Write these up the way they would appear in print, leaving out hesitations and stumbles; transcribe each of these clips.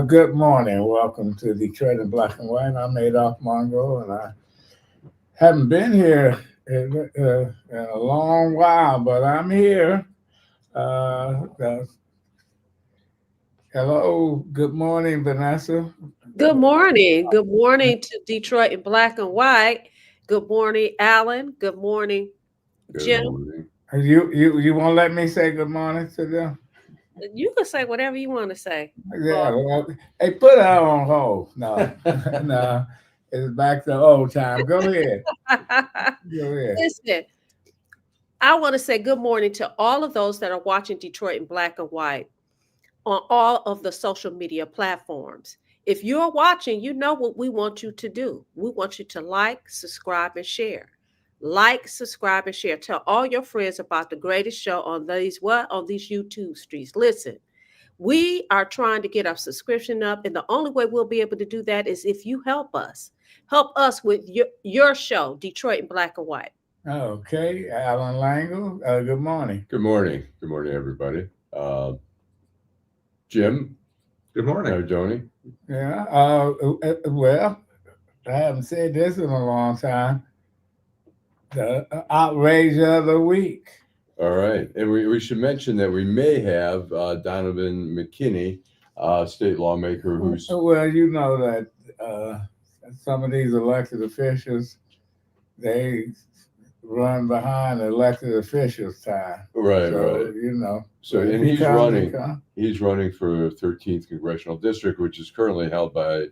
Good morning. Welcome to Detroit in Black and White. I'm Adolph Mongo, and I haven't been here in a long while, but I'm here. Hello. Good morning, Vanessa. Good morning. Good morning to Detroit in black and white. Good morning, Allan. Good morning, Good Jim. morning. You won't let me say good morning to them? You can say whatever you want to say. Yeah. Well, hey, put her on hold. No, no. It's back to old time. Go ahead. Go ahead. Listen, I want to say good morning to all of those that are watching Detroit in black and white on all of the social media platforms. If you're watching, you know what we want you to do. We want you to like, subscribe, and share. Like, subscribe, and share. Tell all your friends about the greatest show on these YouTube streets. Listen, we are trying to get our subscription up, and the only way we'll be able to do that is if you help us. Help us with your show, Detroit in black and white. Okay, Allan Lengel. Good morning. Good morning. Good morning, everybody. Jim. Good morning. Nardone. Yeah. Well, I haven't said this in a long time. The outrage of the week. All right. And we should mention that we may have Donavan McKinney, state lawmaker, who's... Well, you know that some of these elected officials, they run behind elected officials' time. Right, so, right. You know. So, and he's running for 13th Congressional District, which is currently held by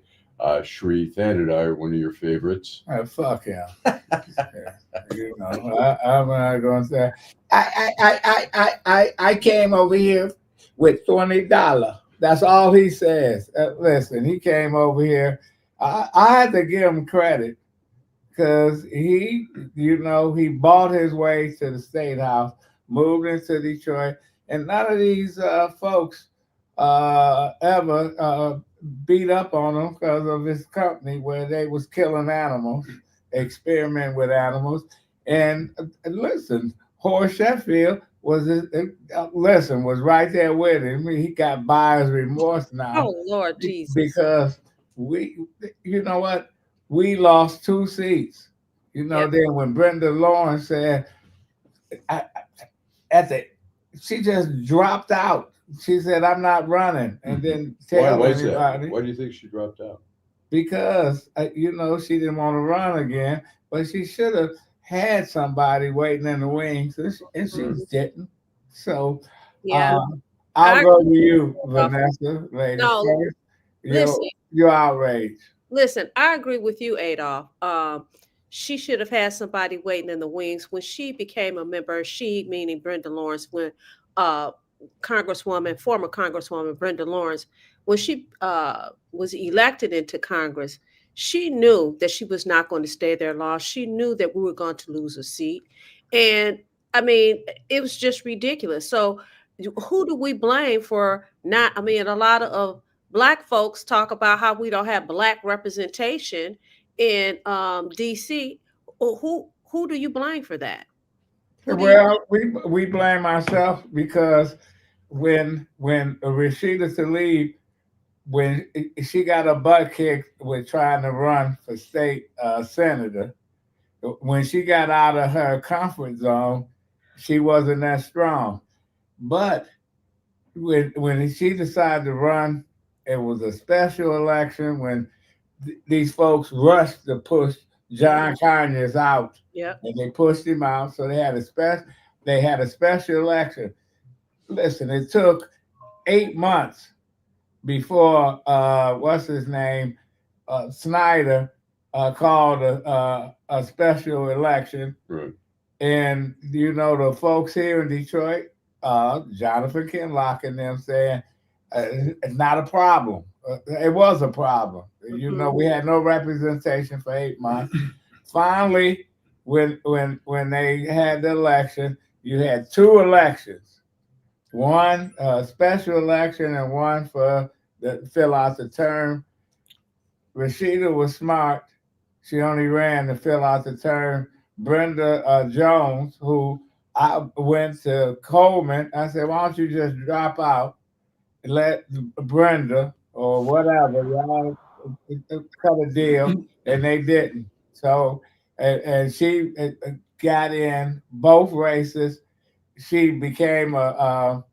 Shri Thanedar, one of your favorites. Fuck him. You know, I'm not going to say. I came over here with $20. That's all he says. Listen, he came over here. I had to give him credit because he bought his way to the State House, moved into Detroit, and none of these folks ever beat up on him because of his company where they was killing animals, experimenting with animals. And listen, Horace Sheffield was right there with him. He got buyer's remorse now. Oh, Lord Jesus. Because you know what? We lost 2 seats. You know, Then when Brenda Lawrence said, she just dropped out. She said, I'm not running. And then tell everybody. Why do you think she dropped out? Because, she didn't want to run again, but she should have had somebody waiting in the wings, and she didn't. So I'll go to you, Vanessa, lady. No, listen. You're outraged. Listen, I agree with you, Adolph. She should have had somebody waiting in the wings. When she became a member, she, meaning Brenda Lawrence, when former Congresswoman Brenda Lawrence, when she was elected into Congress, she knew that she was not going to stay there long. She knew that we were going to lose a seat. And I mean, it was just ridiculous. So who do we blame for not? I mean, a lot of Black folks talk about how we don't have Black representation in DC. Who do you blame for that? Well, we blame ourselves because when Rashida Tlaib, when she got a butt kicked with trying to run for state senator, when she got out of her comfort zone, she wasn't that strong. But when she decided to run, it was a special election when these folks rushed to push John Conyers out. Yeah. And they pushed him out. So they had a special election. Listen, it took 8 months before what's his name? Snyder called a special election. Right. And the folks here in Detroit, Jonathan Kinlock and them saying, it's not a problem. It was a problem. We had no representation for 8 months. Finally, when they had the election, you had 2 elections. One special election and one for fill out the term. Rashida was smart. She only ran to fill out the term. Brenda Jones, who I went to Coleman, I said, why don't you just drop out and let Brenda or whatever. Y'all cut a deal, and they didn't. So, and she got in both races. She became for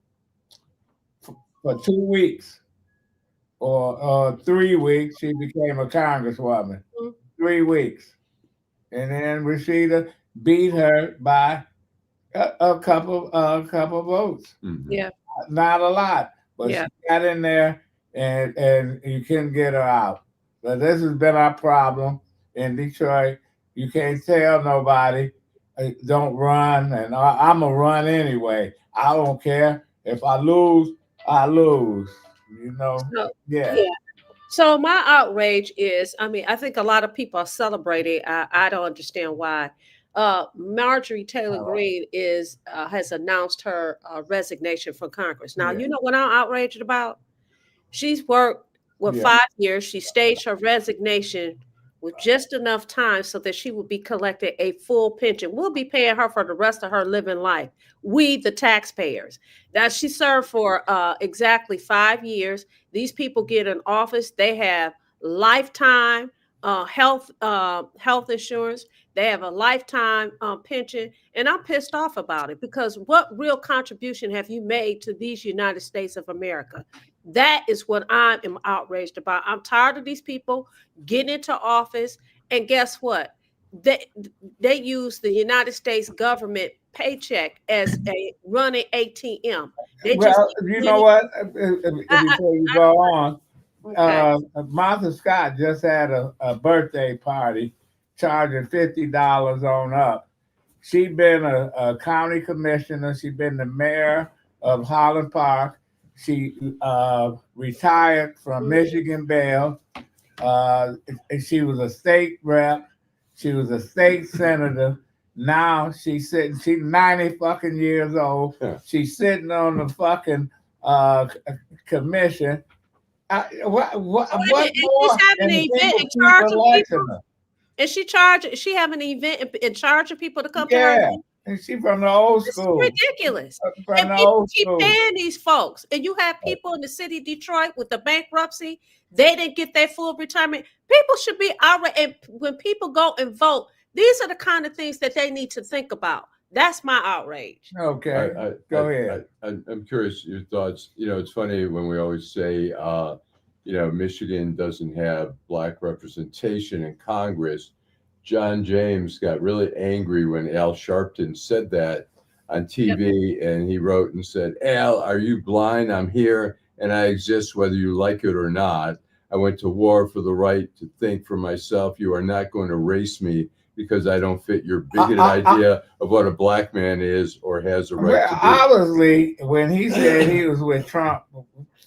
2 weeks or 3 weeks. She became a congresswoman. 3 weeks, and then Rashida beat her by a couple votes. Yeah. Not a lot, but Yeah. she got in there, and you couldn't get her out. But this has been our problem in Detroit. You can't tell nobody don't run, and I'm gonna run anyway. I don't care if I lose. I lose. You know. So, Yeah. yeah. So my outrage is, I mean, I think a lot of people are celebrating. I don't understand why. Marjorie Taylor Greene has announced her resignation from Congress. Now, you know what I'm outraged about? She's worked 5 years. She staged her resignation with just enough time so that she would be collecting a full pension. We'll be paying her for the rest of her living life. We, the taxpayers. Now, she served for exactly 5 years. These people get in office. They have lifetime health insurance. They have a lifetime pension. And I'm pissed off about it because what real contribution have you made to these United States of America? That is what I am outraged about. I'm tired of these people getting into office. And guess what? They use the United States government paycheck as a running ATM. They just you know what? Before you go on, okay. Martha Scott just had a birthday party, charging $50 on up. She's been a county commissioner. She's been the mayor of Holland Park. She retired from Michigan Bell. She was a state rep. She was a state senator. Now she's 90 fucking years old. Yeah. She's sitting on the fucking commission. What more? She's having an event in charge of people. And she having an event in charge of people to come to her. And she from the old school. It's ridiculous. And people keep paying these folks. And you have people in the city of Detroit with the bankruptcy. They didn't get their full retirement. People should be outraged. And when people go and vote, these are the kind of things that they need to think about. That's my outrage. Okay, go ahead. I'm curious your thoughts. You know, it's funny when we always say, you know, Michigan doesn't have Black representation in Congress. John James got really angry when Al Sharpton said that on TV, and he wrote and said, "Al, are you blind? I'm here, and I exist whether you like it or not. I went to war for the right to think for myself. You are not going to race me because I don't fit your bigoted idea of what a Black man is or has a right to be." Obviously, when he said he was with Trump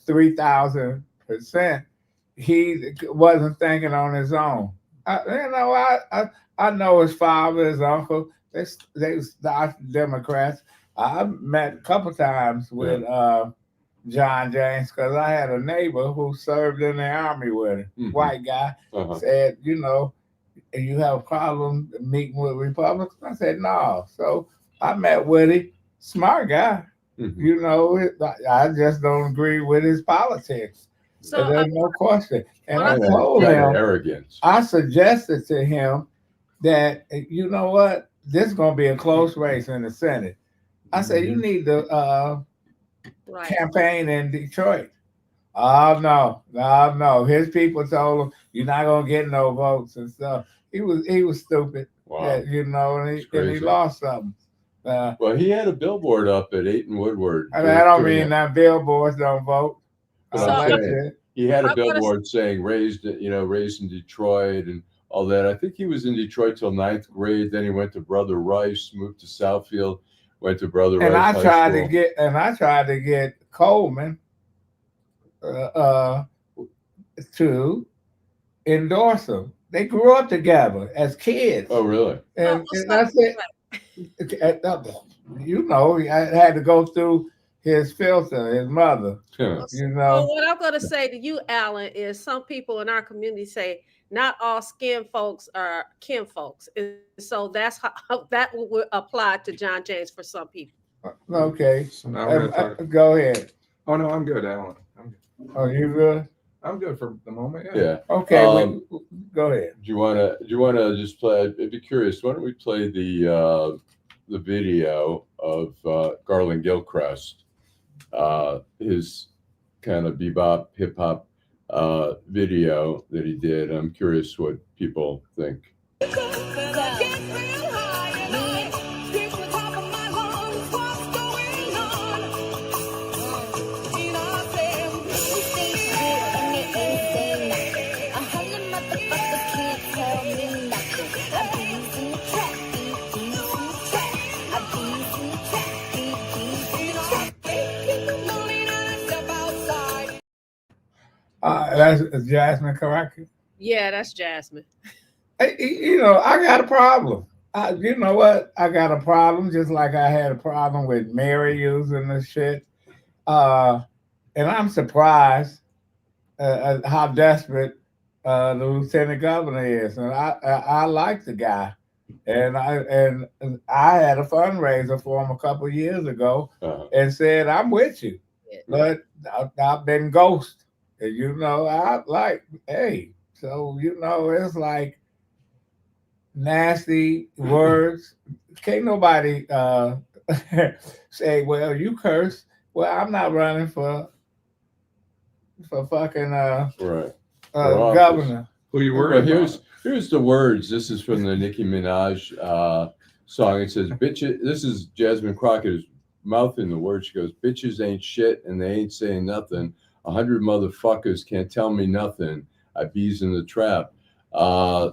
3,000%, he wasn't thinking on his own. I know his father, his uncle. They Democrats. I met a couple times with John James because I had a neighbor who served in the army with him. White guy said, you know, you have a problem meeting with Republicans? I said, no. So I met with him. Smart guy. You know, I just don't agree with his politics. So there's no question. And I told him, arrogance. I suggested to him that, you know what, this is going to be a close race in the Senate. I said, you need to campaign in Detroit. Oh, no. His people told him, you're not going to get no votes and stuff. He was stupid. Wow. You know, and he lost something. Well, he had a billboard up at 8th and Woodward. I don't mean that billboards don't vote. He had a billboard saying raised in Detroit and all that. I think he was in Detroit till 9th grade. Then he went to Brother Rice, moved to Southfield, went to Brother Rice. And I tried to get Coleman to endorse him. They grew up together as kids. Oh, really? And that's it. You know, I had to go through his filter, his mother. Yeah. You know. Well, what I'm going to say to you, Allan, is some people in our community say not all skin folks are kin folks, and so that's how that would apply to John James for some people. Okay. So now go ahead. Oh no, I'm good, Allan. I'm good. Oh, you good? I'm good for the moment. Yeah. Yeah. Okay, go ahead. Do you wanna just play? I'd be curious. Why don't we play the video of Garlin Gilchrist, his kind of bebop hip hop video that he did. I'm curious what people think. That's Jasmine Caracas. Yeah, that's Jasmine. You know, I got a problem. You know what? I got a problem, just like I had a problem with Mary using this shit. And I'm surprised at how desperate the lieutenant governor is. And I like the guy. And I had a fundraiser for him a couple of years ago and said, I'm with you. But I've been ghosted. And, you know, I like, hey, so, you know, it's like nasty words. Can't nobody say, well, you curse. Well, I'm not running for fucking governor. Who you worried about? Here's the words. This is from the Nicki Minaj song. It says, "Bitches." This is Jasmine Crockett's mouthing the words. She goes, "Bitches ain't shit, and they ain't saying nothing. 100 motherfuckers can't tell me nothing. I bees in the trap." You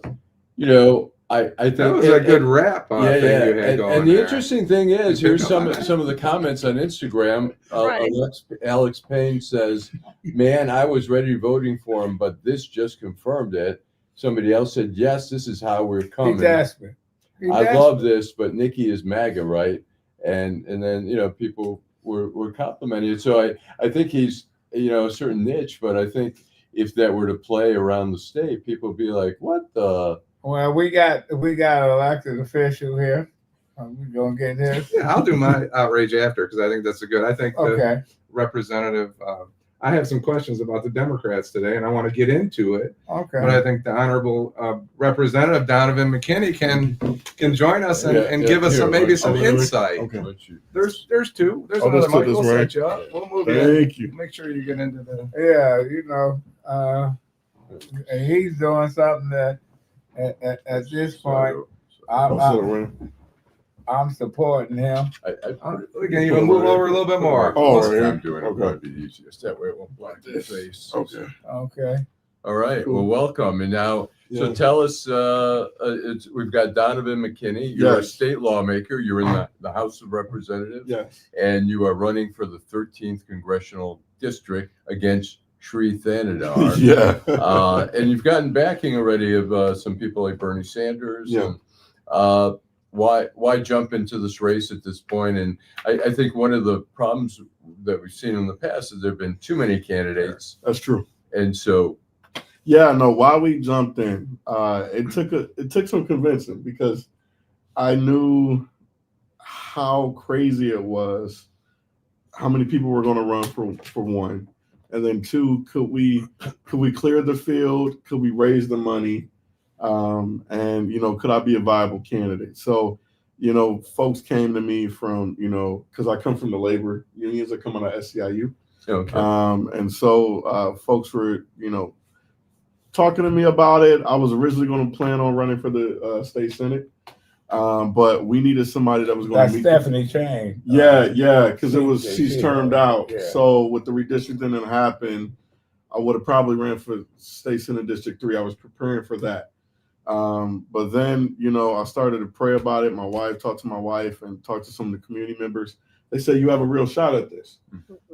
know, I think that was a good rap. Thing you had going and the there. Interesting thing is, here's some of the comments on Instagram. Right. Alex Payne says, "Man, I was ready voting for him, but this just confirmed it." Somebody else said, "Yes, this is how we're coming." He's desperate. I love this, but Nikki is MAGA, right? And then, you know, people were complimenting it. So I think he's, you know, a certain niche, but I think if that were to play around the state, people would be like, what the? Well, we got an elected official here. We're going to get this. Yeah, I'll do my outrage after, because I think that's I think okay. The representative, I have some questions about the Democrats today, and I want to get into it. Okay. But I think the Honorable Representative Donavan McKinney can join us and give us some insight. Okay. There's two. There's another mic. We'll set you up. We'll move Thank you. Make sure you get into the. Yeah, you know, he's doing something that at this point, I'm supporting him. We can even move over a little bit more. I'm doing it. Might be easiest. That way it won't block your face. Okay. Okay. All right. Cool. Well, welcome. And now, so tell us, we've got Donavan McKinney. You're a state lawmaker. You're in the House of Representatives. Yes. And you are running for the 13th Congressional District against Shri Thanedar. Yeah. And you've gotten backing already of some people like Bernie Sanders. Yeah. And, why jump into this race at this point? And I think one of the problems that we've seen in the past is there have been too many candidates. That's true. And so, yeah, no, why we jumped in, it took some convincing, because I knew how crazy it was, how many people were going to run for one, and then two, could we clear the field? Could we raise the money? And, you know, could I be a viable candidate? So, you know, folks came to me from, you know, because I come from the labor unions that come out of SEIU. okay. And so folks were, you know, talking to me about it. I was originally going to plan on running for the state senate, but we needed somebody that was going to meet. Stephanie Chang. Yeah, because she's termed out. Yeah. So with the redistricting that happened, I would have probably ran for state senate district 3. I was preparing for that. But then, you know, I started to pray about it. My wife talked to my wife and talked to some of the community members. They said, you have a real shot at this.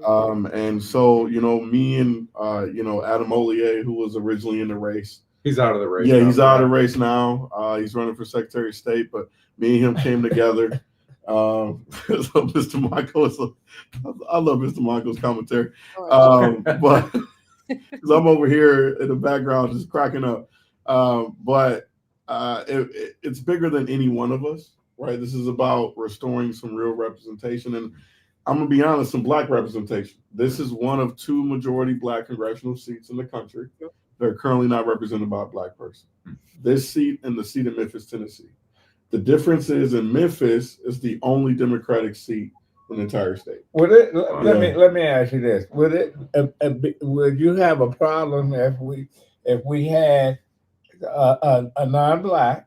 And so, you know, me and, you know, Adam Ollier, who was originally in the race. He's out of the race. Yeah, he's out of the race now. He's running for Secretary of State, but me and him came together. So Mr. Mongo, I love Mr. Mongo's commentary. But because I'm over here in the background just cracking up. But it's bigger than any one of us, right? This is about restoring some real representation. And I'm gonna be honest, some black representation. This is one of 2 majority black congressional seats in the country. They're currently not represented by a black person. This seat and the seat in Memphis, Tennessee. The difference is in Memphis is the only Democratic seat in the entire state. Would it? Let me ask you this: would you have a problem if we had a non-black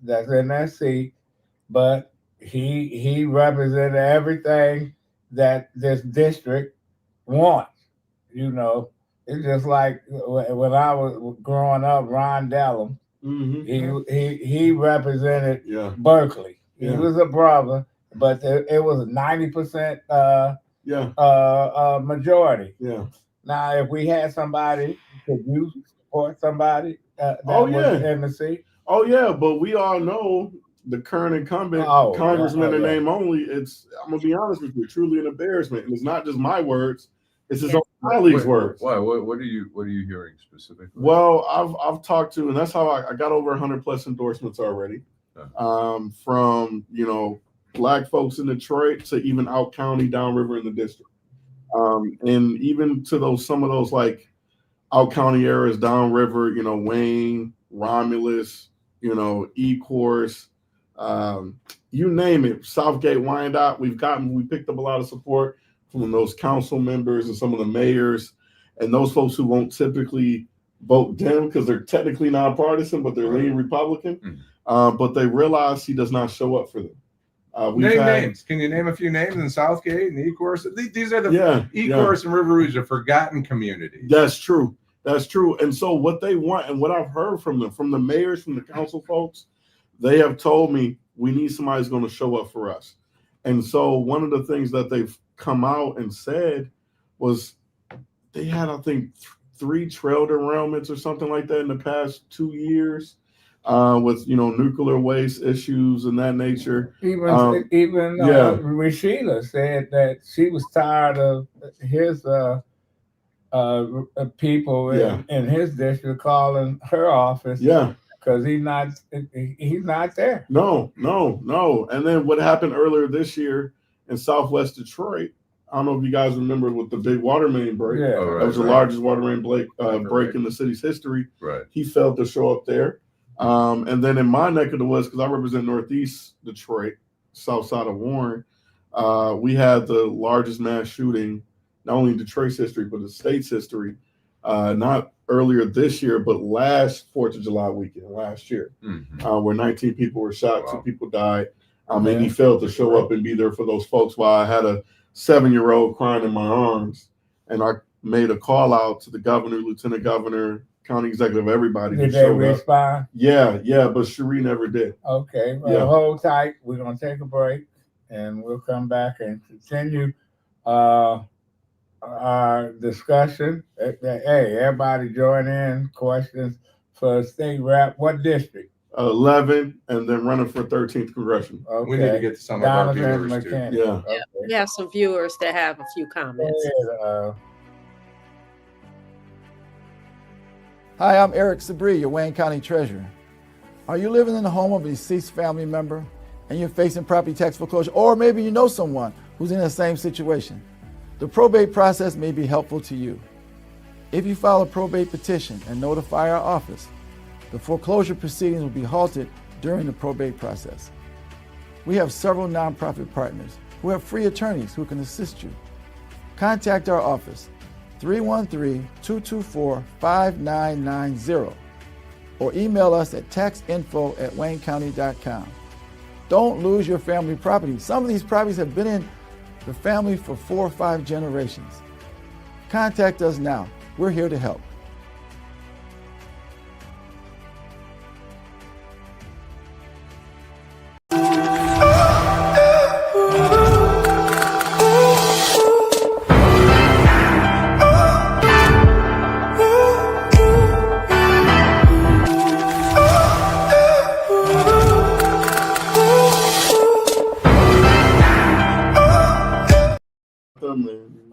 that's in that seat, but he represented everything that this district wants? You know, it's just like when I was growing up, Ron Dellum. He represented Berkeley. He was a brother, but it was 90% majority. Yeah. Now, if we had somebody, could you support somebody that was in the seat? Oh yeah, but we all know the current incumbent congressman in name only. I'm gonna be honest with you, truly an embarrassment, and it's not just my words; it's his own colleagues' words. Why? What are you hearing specifically? Well, I've talked to, and that's how I got over 100+ endorsements already, from black folks in Detroit to even out county, downriver in the district, and even to some of those like out county areas, downriver, Wayne, Romulus, Ecorse, you name it, Southgate, Wyandotte. We picked up a lot of support from those council members and some of the mayors and those folks who won't typically vote Dem because they're technically nonpartisan, but they're leaning Republican. But they realize he does not show up for them. Names. Can you name a few names in Southgate and Ecorse? These are the Ecorse and River Rouge, a forgotten community. That's true. That's true. And so what they want, and what I've heard from them, from the mayors, from the council folks, they have told me we need somebody who's going to show up for us. And so one of the things that they've come out and said was they had, I think, 3 trail derailments or something like that in the past 2 years, with nuclear waste issues and that nature. Even Rashida said that she was tired of his people in his district calling her office. Because he's not there. No. And then what happened earlier this year in Southwest Detroit, I don't know if you guys remember with the big water main break. That was the largest water main break in the city's history. Right. He failed to show up there. And then in my neck of the woods, because I represent Northeast Detroit, south side of Warren, we had the largest mass shooting, not only in Detroit's history, but the state's history, not earlier this year, but last 4th of July weekend, last year, where 19 people were shot, 2 people died. And he failed to show up and be there for those folks while I had a 7-year-old crying in my arms. And I made a call out to the governor, lieutenant governor, county executive, everybody. Did they respond? Yeah, but Shri never did. Okay, well, hold tight. We're going to take a break, and we'll come back and continue our discussion. Hey, everybody join in. Questions for state rep. What district? 11, and then running for 13th congressional. Okay. We need to get to some of our Donavan viewers McKinney. too. Okay. We have some viewers that have a few comments. Hi, I'm Eric Sabri, your Wayne County Treasurer. Are you living in the home of a deceased family member and you're facing property tax foreclosure, or maybe you know someone who's in the same situation? The probate process may be helpful to you. If you file a probate petition and notify our office, the foreclosure proceedings will be halted during the probate process. We have several nonprofit partners who have free attorneys who can assist you. Contact our office, 313-224-5990, or email us at taxinfo@waynecounty.com. Don't lose your family property. Some of these properties have been in the family for 4 or 5 generations. Contact us now. We're here to help.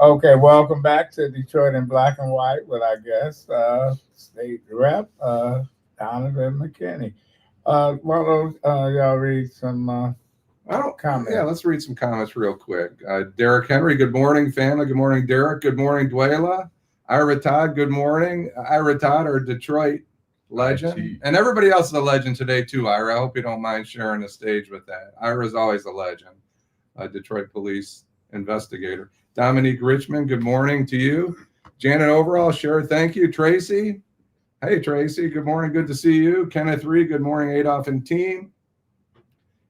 Okay, welcome back to Detroit in Black and White with our guest, State Rep Donavan McKinney. Why don't y'all read some comment. Yeah, let's read some comments real quick. Derek Henry, good morning, family. Good morning, Derek. Good morning, Dwayla. Ira Todd, good morning. Ira Todd, our Detroit legend. And everybody else is a legend today, too, Ira. I hope you don't mind sharing the stage with that. Ira's always a legend. Detroit police investigator. Dominique Richmond, good morning to you. Janet Overall, sure, thank you. Tracy, hey, Tracy, good morning, good to see you. Kenneth Reed, good morning, Adolph and team.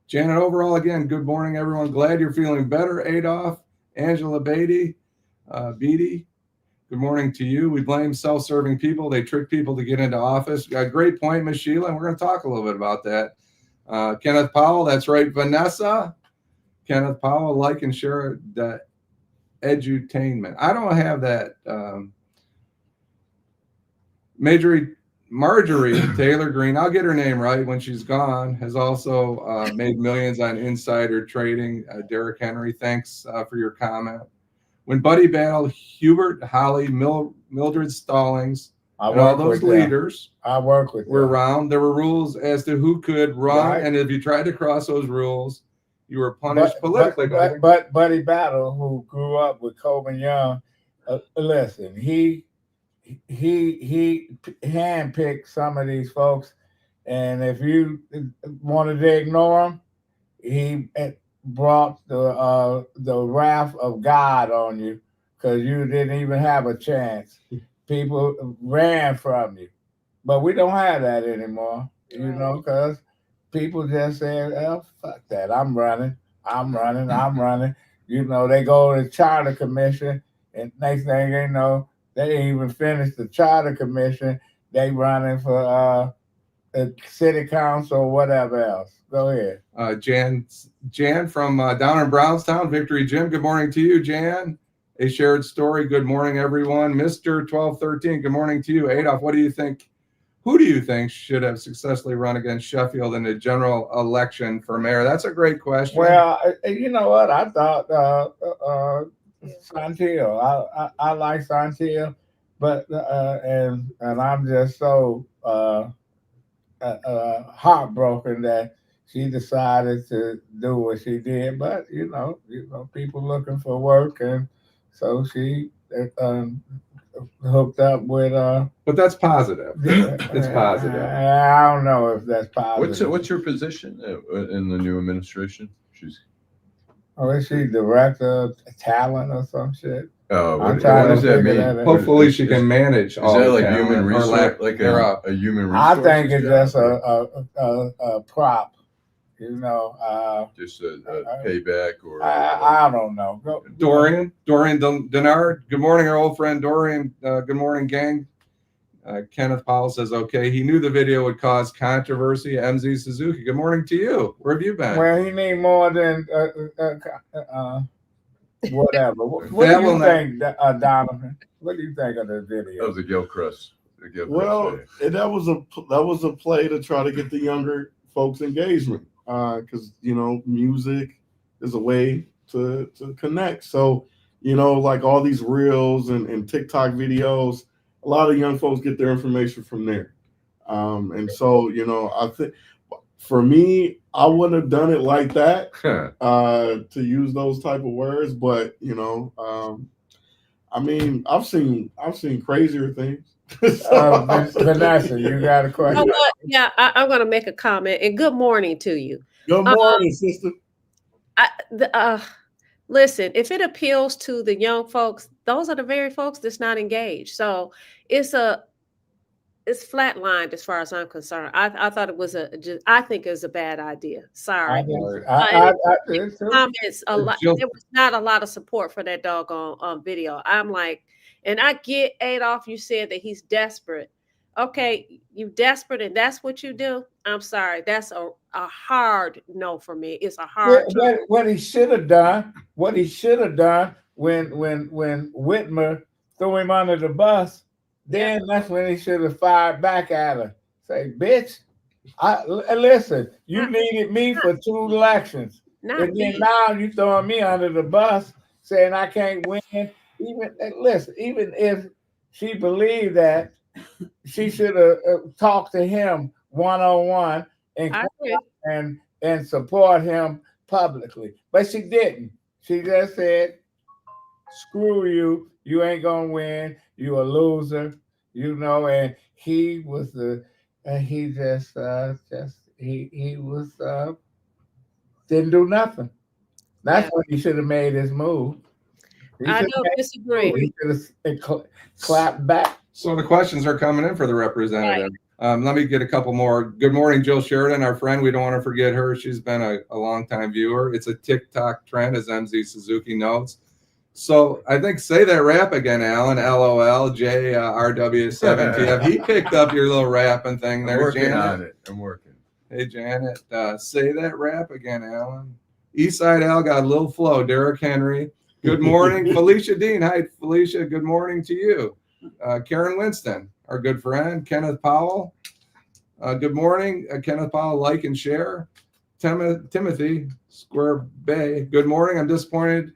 Janet Overall, again, good morning, everyone. Glad you're feeling better, Adolph. Angela Beatty, good morning to you. We blame self-serving people. They trick people to get into office. Great point, Ms. Sheila, and we're going to talk a little bit about that. Kenneth Powell, that's right, Vanessa. Kenneth Powell, like and share that edutainment. I don't have that. Marjorie Taylor Greene, I'll get her name right when she's gone, has also made millions on insider trading. Derek Henry, thanks for your comment. When Buddy Battle, Hubert Holly, Mildred Stallings, and all those leaders were around, there were rules as to who could run, right. And if you tried to cross those rules, you were punished politically. But Buddy Battle, who grew up with Coleman Young, listen, he handpicked some of these folks, and if you wanted to ignore him, he brought the wrath of God on you because you didn't even have a chance. People ran from you, but we don't have that anymore, you know, because people just say, "Oh, fuck that! I'm running. You know, they go to the Charter Commission, and next thing they know, they ain't even finished the Charter Commission. They running for city council or whatever else. Go ahead. Jan from down in Brownstown, Victory Gym. Good morning to you, Jan. A shared story. Good morning, everyone. Mr. 1213. Good morning to you, Adolph. What do you think? Who do you think should have successfully run against Sheffield in the general election for mayor? That's a great question. Well, you know what? I thought Santillo. I like Santillo, but and I'm just so heartbroken that she decided to do what she did. But you know, people looking for work, and so she hooked up with but that's positive. It's positive. I don't know if that's positive. What's your position in the new administration? Is she director of talent or some shit? What does that mean? Hopefully she can manage. Is that like human resource, like a human resource? I think it's just a prop. You know, just a payback, or I don't know. Dorian Denard. Good morning, our old friend Dorian. Good morning, gang. Kenneth Powell says, okay, he knew the video would cause controversy. MZ Suzuki, good morning to you. Where have you been? Well, he need more than whatever. What do you think, Donovan? What do you think of the video? That was a Gilchrist. Well, that was a play to try to get the younger folks' engagement. Because music is a way to connect. So, like all these reels and TikTok videos, a lot of young folks get their information from there. And so, I think for me, I wouldn't have done it like that to use those type of words. But I mean, I've seen crazier things. Vanessa, you got a question? Yeah, I'm going to make a comment. And good morning to you. Good morning, sister. Listen, if it appeals to the young folks, those are the very folks that's not engaged. So it's flatlined as far as I'm concerned. I thought it was I think it was a bad idea. Sorry. Comments a lot. There was not a lot of support for that doggone video. I'm like, and I get Adolph, you said that he's desperate. Okay, you desperate and that's what you do? I'm sorry. That's a hard no for me. It's a hard what he should have done when Whitmer threw him under the bus, then that's when he should have fired back at her. Say, bitch, listen, you needed me for 2 elections. And then now you throwing me under the bus saying I can't win. Even if she believed that, she should have talked to him one-on-one and support him publicly, but she didn't. She just said, "Screw you! You ain't gonna win. You a loser." You know, and he was he just he was didn't do nothing. That's when he should have made his move. I don't disagree. He should have clapped back. So the questions are coming in for the representative. Let me get a couple more. Good morning, Jill Sheridan, our friend. We don't want to forget her. She's been a long-time viewer. It's a TikTok trend, as MZ Suzuki notes. So I think say that rap again, Allan. LOL, JRW7TF. He picked up your little rapping thing there, I'm working Janet. on it. I'm working. Hey, Janet. Say that rap again, Allan. Eastside Al got a little flow. Derrick Henry. Good morning, Felicia Dean. Hi, Felicia. Good morning to you. Karen Winston, our good friend. Kenneth Powell. Good morning, Kenneth Powell. Like and share. Timothy Square Bay. Good morning. I'm disappointed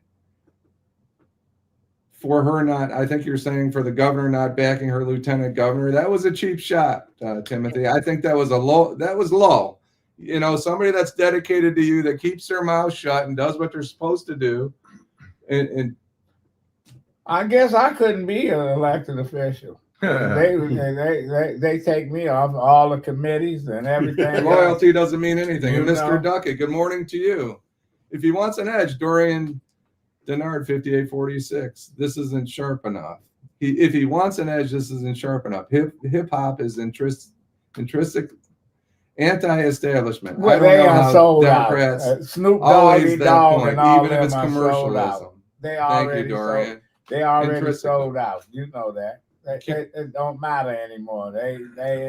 for her not, I think you're saying for the governor not backing her lieutenant governor. That was a cheap shot, Timothy. I think that was low. You know, somebody that's dedicated to you, that keeps their mouth shut and does what they're supposed to do. And I guess I couldn't be an elected official. They take me off all the committees and everything. Loyalty doesn't mean anything. And Mr. know? Duckett, good morning to you. If he wants an edge, Dorian Denard, 5846. This isn't sharp enough. If he wants an edge, this isn't sharp enough. Hip hop is intrinsic anti-establishment. Well, they are sold Democrats out. Snoop Doggy Dogg and all even if it's commercialism. They already Thank you, Dorian. They already sold out. You know that. It don't matter anymore. They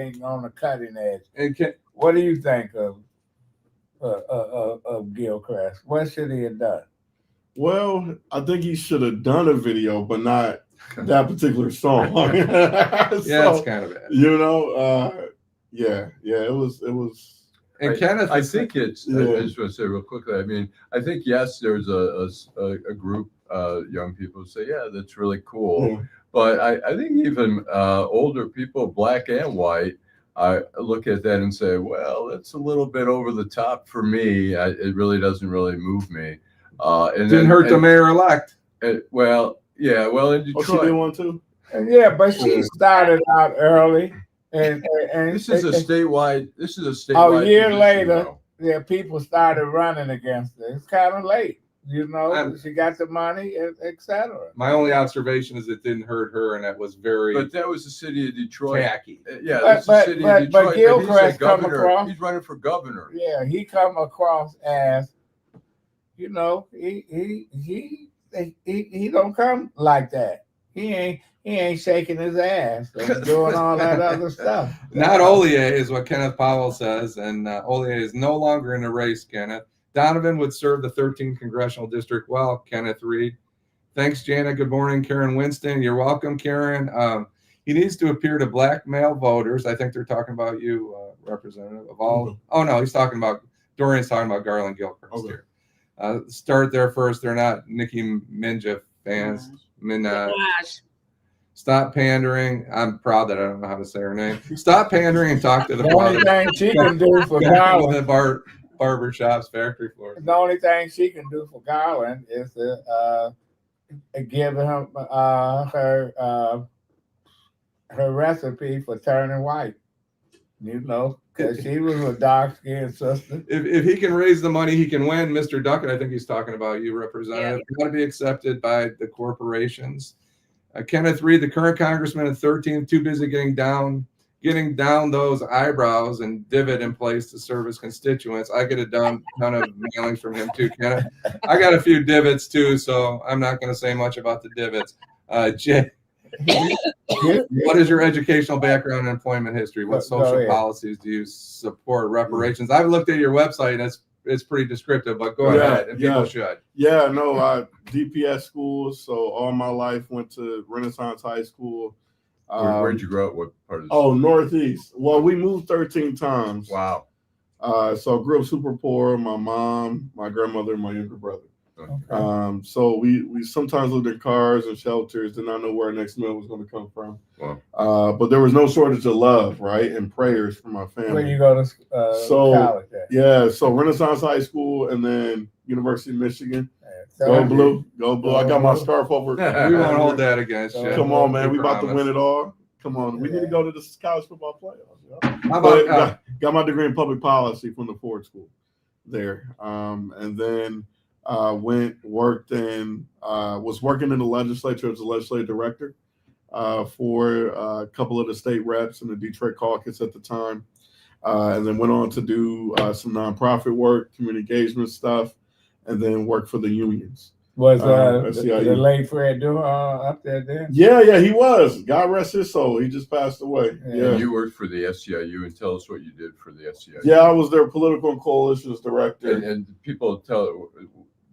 ain't on the cutting edge. And what do you think of Gilchrist? What should he have done? Well, I think he should have done a video, but not that particular song. It's kind of bad. You know, it was. And Kenneth, I think it's. I just want to say real quickly. I mean, I think yes, there's a group young people who say, yeah, that's really cool. Yeah. But I think even older people, black and white, I look at that and say, well, that's a little bit over the top for me. It really doesn't really move me. And didn't hurt the mayor-elect. Well, in Detroit. She did one too. Yeah, but she started out early, and this is a statewide. A year later, people started running against her. It's kind of late. You know, she got the money, etc. My only observation is it didn't hurt her, and that was very. But that was the city of Detroit. Tacky. Yeah, that's the city of Detroit. But Gilchrist come across. He's running for governor. Yeah, he come across as, you know, he don't come like that. He ain't shaking his ass and doing all that other stuff. Not Ollier is what Kenneth Powell says, and Ollier is no longer in the race, Kenneth. Donovan would serve the 13th Congressional District well, Kenneth Reed. Thanks, Janet. Good morning, Karen Winston. You're welcome, Karen. He needs to appear to blackmail voters. I think they're talking about you, Representative, of all. Mm-hmm. Oh, no, Dorian's talking about Garlin Gilchrist here. Start there first. They're not Nicki Minaj fans. Minaj. Stop pandering. I'm proud that I don't know how to say her name. Stop pandering and talk to the only thing she can do for Garlin. Barbershops, factory floors. The only thing she can do for Garland is to give him her recipe for turning white. You know, because she was a dark-skinned sister. If he can raise the money, he can win. Mr. Duckett, I think he's talking about you, Representative. Yeah. Got to be accepted by the corporations. Kenneth Reed, the current congressman at 13, too busy getting down those eyebrows and divot in place to serve his constituents. I get a ton of mailings from him too, Kenneth. I got a few divots too, so I'm not going to say much about the divots. Jay, what is your educational background and employment history? What social policies do you support? Reparations. I've looked at your website and it's pretty descriptive, but go ahead, and people should. Yeah, no, DPS schools. So all my life went to Renaissance High School. Where'd you grow up? What part of the city? Northeast. Well, we moved 13 times. Wow. So I grew up super poor. My mom, my grandmother, and my younger brother. Okay. So we sometimes lived in cars and shelters, did not know where our next meal was going to come from. Wow. But there was no shortage of love, right, and prayers for my family. Where you go to college at? Yeah, so Renaissance High School, and then University of Michigan. So Go blue, go blue. I got my scarf over. We won't hold that against you. Come on, man. We about to promise. win it all. Come on. We need to go to the college football playoffs. You know? How But about got my degree in public policy from the Ford School there. And then was working in the legislature as a legislative director for a couple of the state reps in the Detroit caucus at the time. And then went on to do some nonprofit work, community engagement stuff, and then worked for the unions. Was SEIU. the late Fred up there then? Yeah, he was. God rest his soul. He just passed away. Yeah. And you worked for the SEIU, and tell us what you did for the SEIU. Yeah, I was their political and coalitions director. And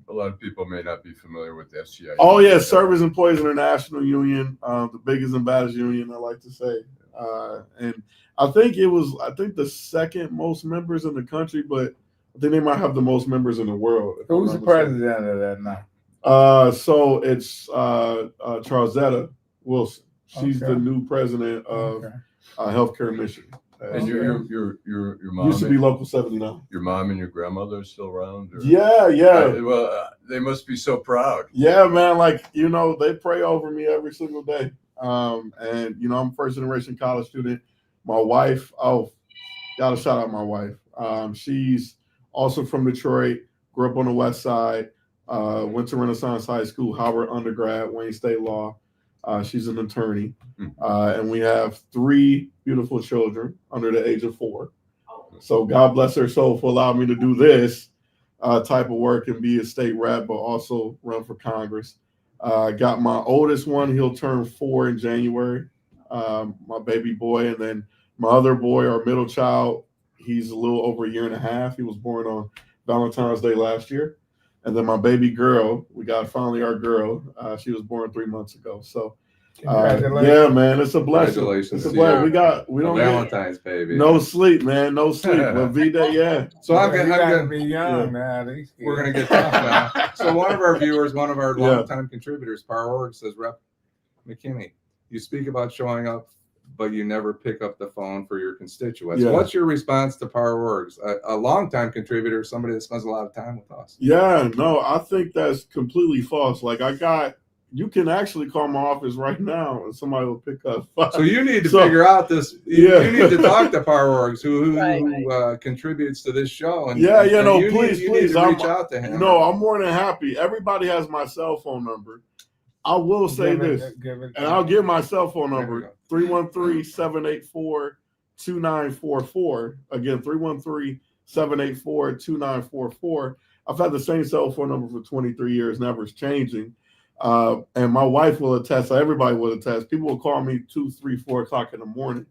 a lot of people may not be familiar with the SEIU. Oh yeah, Service Employees International Union, the biggest and baddest union, I like to say. And I think the second most members in the country, but I think they might have the most members in the world. Who's the president of that now? So it's Charzetta Wilson. She's the new president of Healthcare Michigan. And your mom used to be Local 79. Your mom and your grandmother are still around? Or? Yeah. Well, they must be so proud. Yeah, man. Like, they pray over me every single day. And I'm a first generation college student. My wife, gotta shout out my wife. She's also from Detroit, grew up on the west side, went to Renaissance High School, Howard undergrad, Wayne State Law. She's an attorney. And we have 3 beautiful children under the age of 4. So God bless her soul for allowing me to do this type of work and be a state rep, but also run for Congress. Got my oldest one, he'll turn 4 in January, my baby boy. And then my other boy, our middle child, he's a little over a year and a half. He was born on Valentine's Day last year. And then my baby girl, we got finally our girl. She was born 3 months ago. So yeah, man, it's a blessing. Congratulations. It's a blessing. We don't Valentine's baby. No sleep, man. No sleep. But Vida, yeah. So I'm gonna be young now. We're gonna get tough now. So one of our viewers, one of our longtime contributors, Power Org, says, Rep McKinney, you speak about showing up, but you never pick up the phone for your constituents. Yeah. What's your response to Power Orgs? A longtime contributor, somebody that spends a lot of time with us. Yeah, no, I think that's completely false. Like you can actually call my office right now and somebody will pick up. So you need to figure out this. You need to talk to Power Orgs who contributes to this show. And please, need to reach out to him. No, I'm more than happy. Everybody has my cell phone number. I will say and I'll give my cell phone number, 313-784-2944. Again, 313-784-2944. I've had the same cell phone number for 23 years, never is changing. And my wife will attest, everybody will attest. People will call me 2, 3, 4 o'clock in the morning.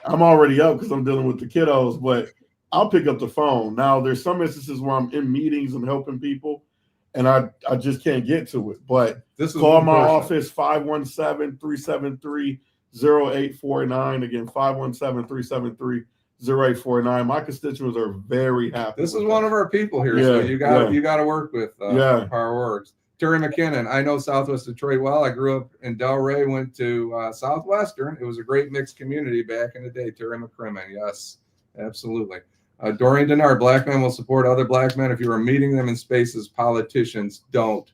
I'm already up because I'm dealing with the kiddos, but I'll pick up the phone. Now, there's some instances where I'm in meetings and helping people, and I just can't get to it. But call my office, 517-373-0849. Again, 517-373-0849. My constituents are very happy. This is one of our people here, so you got to work with Power Works. Terry McKinnon, I know Southwest Detroit well. I grew up in Delray, went to Southwestern. It was a great mixed community back in the day. Terry McCrimmon, yes, absolutely. Doreen Denard, black men will support other black men. If you are meeting them in spaces, politicians don't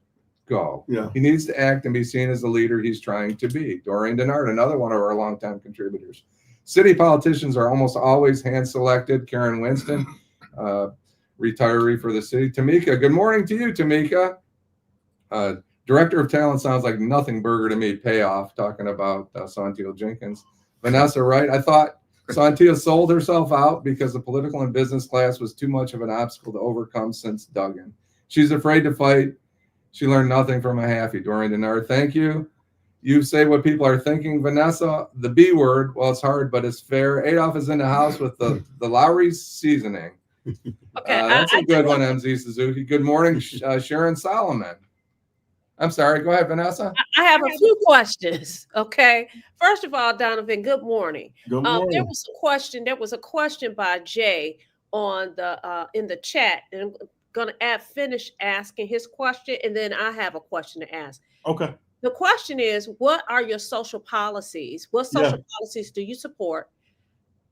go. Yeah. He needs to act and be seen as the leader he's trying to be. Doreen Denard, another one of our longtime contributors. City politicians are almost always hand-selected. Karen Winston, retiree for the city. Tamika, good morning to you, Tamika. Director of Talent sounds like nothing burger to me. Payoff, talking about Santia Jenkins. Vanessa, right? I thought Santia sold herself out because the political and business class was too much of an obstacle to overcome since Duggan. She's afraid to fight. She learned nothing from a halfie. Dorian Denard, thank you. You say what people are thinking. Vanessa, the B word, well, it's hard, but it's fair. Adolph is in the house with the Lowry's seasoning. Okay, that's a good one, MZ Suzuki. Good morning, Sharon Solomon. I'm sorry. Go ahead, Vanessa. I have a few questions. Okay. First of all, Donovan, good morning. Good morning. There was a question by Jay on the in the chat, and I'm gonna finish asking his question, and then I have a question to ask. Okay. The question is, what are your social policies? What social policies do you support?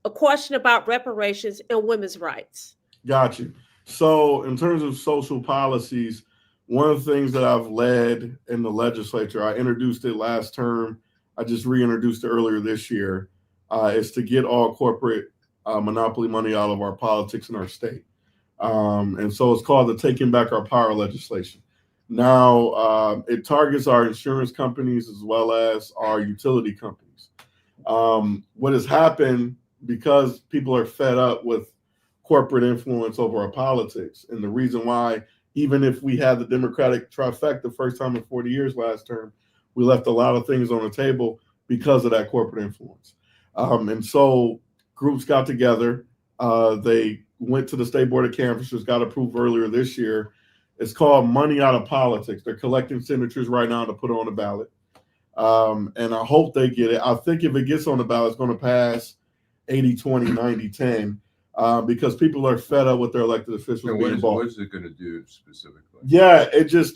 A question about reparations and women's rights. Got you. So in terms of social policies, one of the things that I've led in the legislature, I introduced it last term. I just reintroduced it earlier this year, is to get all corporate monopoly money out of our politics in our state. And so it's called the Taking Back Our Power legislation. Now, it targets our insurance companies as well as our utility companies. What has happened, because people are fed up with corporate influence over our politics, and the reason why, even if we had the Democratic trifecta first time in 40 years last term, we left a lot of things on the table because of that corporate influence. And so groups got together. They went to the State Board of Canvassers, got approved earlier this year. It's called Money Out of Politics. They're collecting signatures right now to put on the ballot. And I hope they get it. I think if it gets on the ballot, it's going to pass 80-20, 90-10. Because people are fed up with their elected officials being involved. What is it going to do specifically? Yeah, it just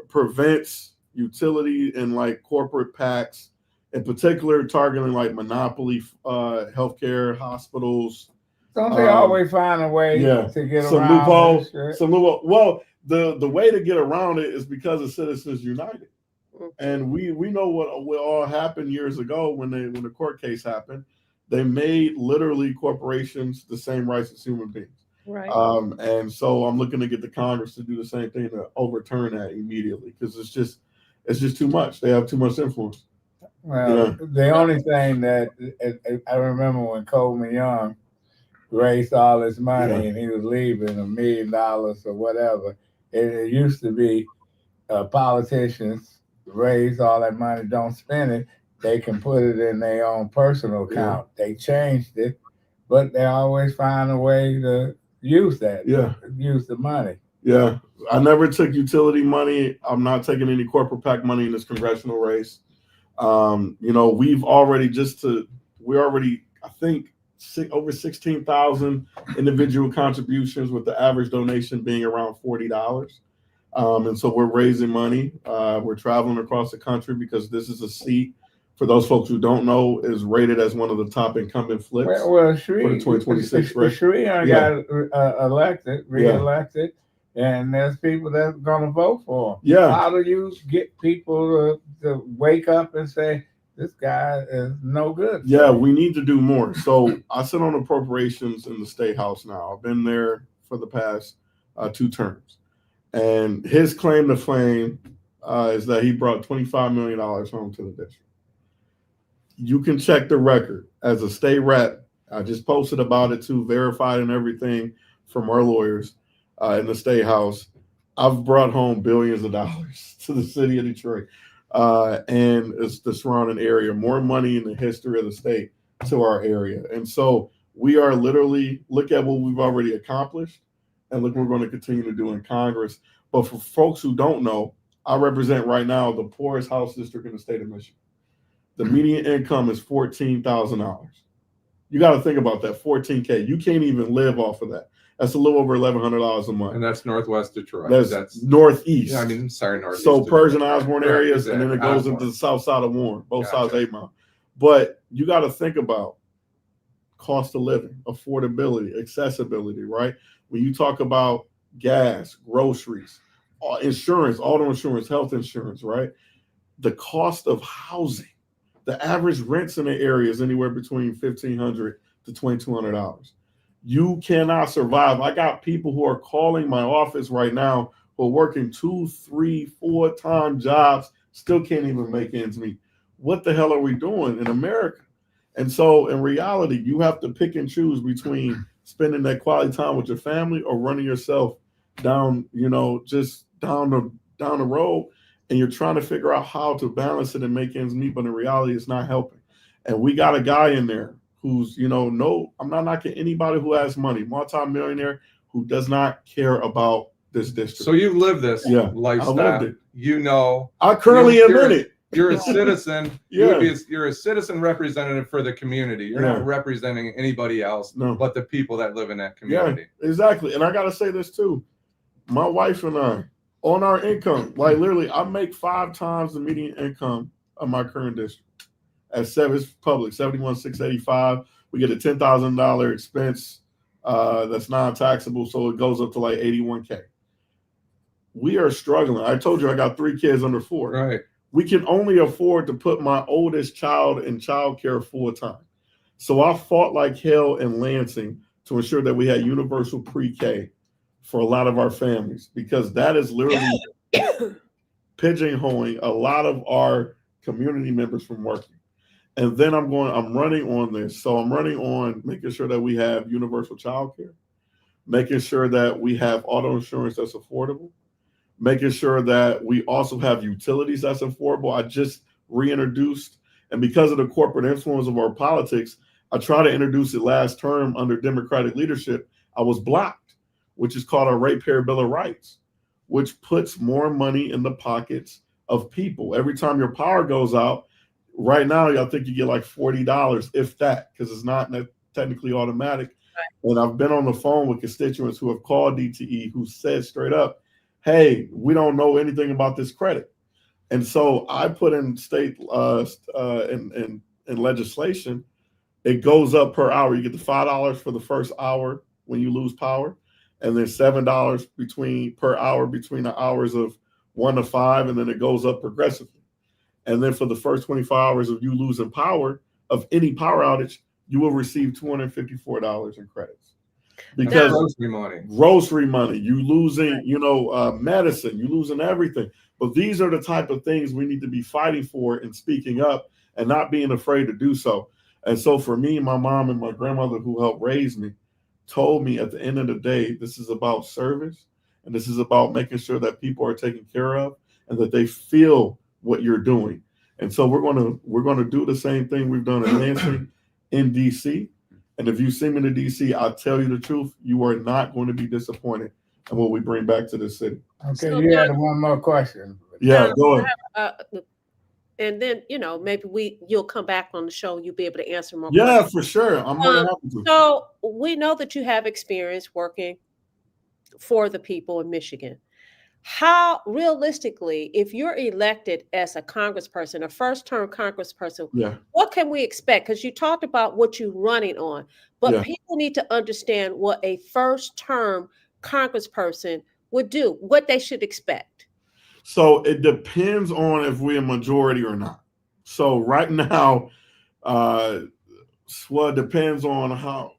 prevents utility and like corporate PACs, in particular targeting like monopoly healthcare, hospitals. Don't they always find a way to get some around loopholes? this, Some loophole. Well, the way to get around it is because of Citizens United, and we know what all happened years ago when the court case happened. They made literally corporations the same rights as human beings. Right. And so I'm looking to get the Congress to do the same thing, to overturn that immediately, because it's just too much. They have too much influence. Well, the only thing that I remember when Coleman Young raised all his money and he was leaving $1 million or whatever, it used to be politicians raise all that money, don't spend it. They can put it in their own personal account. They changed it, but they always find a way to use that. Use the money. Yeah. I never took utility money. I'm not taking any corporate PAC money in this congressional race. We've already I think over 16,000 individual contributions, with the average donation being around $40. And so we're raising money. We're traveling across the country because this is a seat, for those folks who don't know, is rated as one of the top incumbent flips well, Shri, for the 2026 race. Shri got reelected, and there's people that's going to vote for him. Yeah. How do you get people to wake up and say, this guy is no good? Yeah, we need to do more. So I sit on appropriations in the State House now. I've been there for the past 2 terms. And his claim to fame is that he brought $25 million home to the district. You can check the record. As a state rep, I just posted about it too, verified and everything from our lawyers in the State House. I've brought home billions of dollars to the city of Detroit and it's the surrounding area, more money in the history of the state to our area. And so we are literally, look at what we've already accomplished and look what we're going to continue to do in Congress. But for folks who don't know, I represent right now the poorest House district in the state of Michigan. The median income is $14,000. You got to think about that, $14K. You can't even live off of that. That's a little over $1,100 a month. And that's Northwest Detroit. That's Northeast. Yeah, Northeast. So Persian Osborne areas, and then it goes into the south side of Warren, both sides of 8 Mile. But you got to think about cost of living, affordability, accessibility, right? When you talk about gas, groceries, insurance, auto insurance, health insurance, right? The cost of housing. The average rents in the area is anywhere between $1,500 to $2,200. You cannot survive. I got people who are calling my office right now who are working 2, 3, 4-time jobs, still can't even make ends meet. What the hell are we doing in America? And so in reality, you have to pick and choose between spending that quality time with your family or running yourself down, just down the road. And you're trying to figure out how to balance it and make ends meet, but in reality, it's not helping. And we got a guy in there who's, no, I'm not knocking anybody who has money, multi-millionaire who does not care about this district. So you live this lifestyle. I lived it. I currently am in it. You're a citizen. Yeah. You're a citizen representative for the community. You're not representing anybody else but the people that live in that community. Yeah, exactly. And I got to say this too. My wife and I, on our income, like literally, I make 5 times the median income of my current district. At it's public, $71,685. We get a $10,000 expense that's non-taxable, so it goes up to like $81K. We are struggling. I told you I got 3 kids under 4. Right. We can only afford to put my oldest child in childcare full time. So I fought like hell in Lansing to ensure that we had universal pre-K for a lot of our families, because that is literally pigeonholing a lot of our community members from working. And then I'm running on this. So I'm running on making sure that we have universal childcare, making sure that we have auto insurance that's affordable, making sure that we also have utilities that's affordable. I just reintroduced, and because of the corporate influence of our politics, I tried to introduce it last term under Democratic leadership. I was blocked, which is called a Ratepayer Bill of Rights, which puts more money in the pockets of people. Every time your power goes out, right now, I think you get like $40, if that, because it's not technically automatic. Right. And I've been on the phone with constituents who have called DTE who said straight up, hey, we don't know anything about this credit. And so I put in state in legislation, it goes up per hour. You get the $5 for the first hour when you lose power, and then $7 per hour between the hours of 1 to 5, and then it goes up progressively. And then for the first 24 hours of you losing power of any power outage, you will receive $254 in credits. Because grocery money, you losing, medicine, you losing everything. But these are the type of things we need to be fighting for and speaking up and not being afraid to do so. And so for me, my mom and my grandmother who helped raise me told me at the end of the day, this is about service, and this is about making sure that people are taken care of and that they feel what you're doing. And so we're going to do the same thing we've done in Lansing, in DC. And if you see me in DC, I'll tell you the truth, you are not going to be disappointed in what we bring back to the city. Okay, so you had one more question. Yeah, go ahead. And then, maybe you'll come back on the show, you'll be able to answer more questions. Yeah, for sure. I'm more than happy to. So we know that you have experience working for the people in Michigan. How realistically, if you're elected as a congressperson, a first-term congressperson, what can we expect? Because you talked about what you're running on, but people need to understand what a first-term congressperson would do, what they should expect. So it depends on if we're a majority or not. So right now, well, it depends on how.